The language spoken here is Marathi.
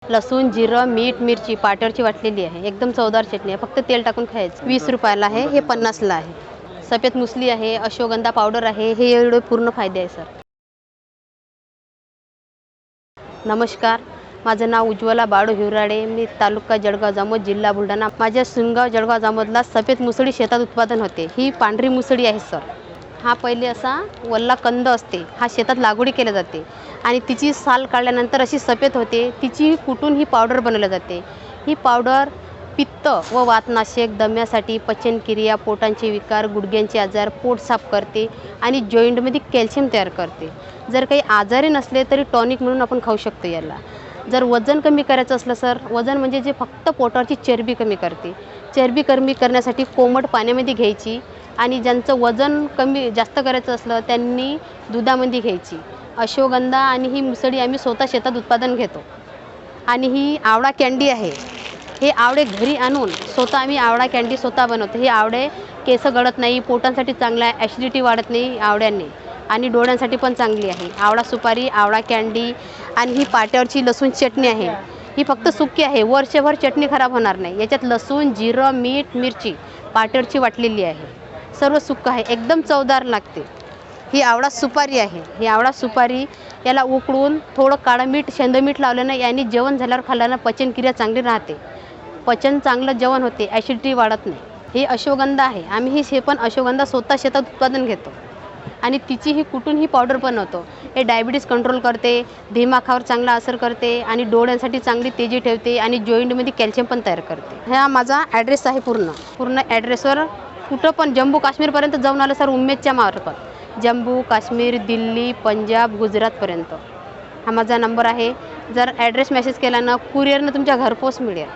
लसूण, जिरं, मीठ, मिरची पाट्यावरची वाटलेली आहे. एकदम चवदार चटणी आहे. फक्त तेल टाकून खायचं. 20 रुपयाला आहे, हे 50ला आहे. सफेद मुसली आहे, अश्वगंधा पावडर आहे. हे एवढे पूर्ण फायदे आहे सर. नमस्कार, माझं नाव उज्ज्वला बाळू हिवराडे. मी तालुका जळगाव जामोद, जिल्हा बुलढाणा. माझ्या सुनगाव जळगाव जामोदला सफेद मुसळी शेतात उत्पादन होते. ही पांढरी मुसळी आहे सर. हा पहिले असा वल्ला कंद असते, हा शेतात लागवडी केल्या जाते आणि तिची साल काढल्यानंतर अशी सफेद होते. तिची कुटून ही पावडर बनवली जाते. ही पावडर पित्त व वातनाशक, दम्यासाठी, पचनक्रिया, पोटांचे विकार, गुडघ्यांचे आजार, पोट साफ करते आणि जॉईंटमध्ये कॅल्शियम तयार करते. जर काही आजारी नसले तरी टॉनिक म्हणून आपण खाऊ शकतो याला. जर वजन कमी करायचं असलं सर, वजन म्हणजे जे फक्त पोटावरची चरबी कमी करते. चरबी कमी करण्यासाठी कोमट पाण्यामध्ये घ्यायची आणि ज्यांचं वजन कमी जास्त करायचं असलं त्यांनी दुधामध्ये घ्यायची. अश्वगंधा आणि ही मुसळी आम्ही स्वतः शेतात उत्पादन घेतो. आणि ही आवळा कँडी आहे. हे आवळे घरी आणून स्वतः आम्ही आवळा कँडी स्वतः बनवतो. हे आवळे केस गळत नाही, पोटांसाठी चांगलं आहे, ॲसिडिटी वाढत नाही आवळ्यांनी आणि डोळ्यांसाठी पण चांगली आहे. आवळा सुपारी, आवळा कँडी आणि ही पाट्यावरची लसूण चटणी आहे. ही फक्त सुकी आहे, वर्षभर चटणी खराब होणार नाही. याच्यात लसूण, जिरं, मीठ, मिरची पाट्यावरची वाटलेली आहे. सर्व सुक्कं आहे, एकदम चवदार लागते. ही आवळा सुपारी आहे. ही आवळा सुपारी याला उकळून थोडं काळं मीठ, शेंदं मीठ लावल्यानं याने जेवण झाल्यावर खाल्ल्यानं पचनक्रिया चांगली राहते. पचन चांगलं जेवण होते, ॲसिडिटी वाढत नाही. ही अश्वगंधा आहे. आम्ही हे पण अश्वगंधा स्वतः शेतात उत्पादन घेतो आणि तिची ही कुटून ही पावडर बनवतो. हे डायबिटीज कंट्रोल करते, दिमाखावर चांगला असर करते आणि डोळ्यांसाठी चांगली तेजी ठेवते आणि जॉईंटमध्ये कॅल्शियम पण तयार करते. हा माझा ॲड्रेस आहे. पूर्ण ॲड्रेसवर कुठं पण जम्मू काश्मीरपर्यंत जाऊन आलं सर, उमेदच्या मार्फत. जम्मू काश्मीर, दिल्ली, पंजाब, गुजरातपर्यंत हा माझा नंबर आहे. जर ॲड्रेस मेसेज केला ना, कुरिअरनं तुमच्या घरपोच मिळेल.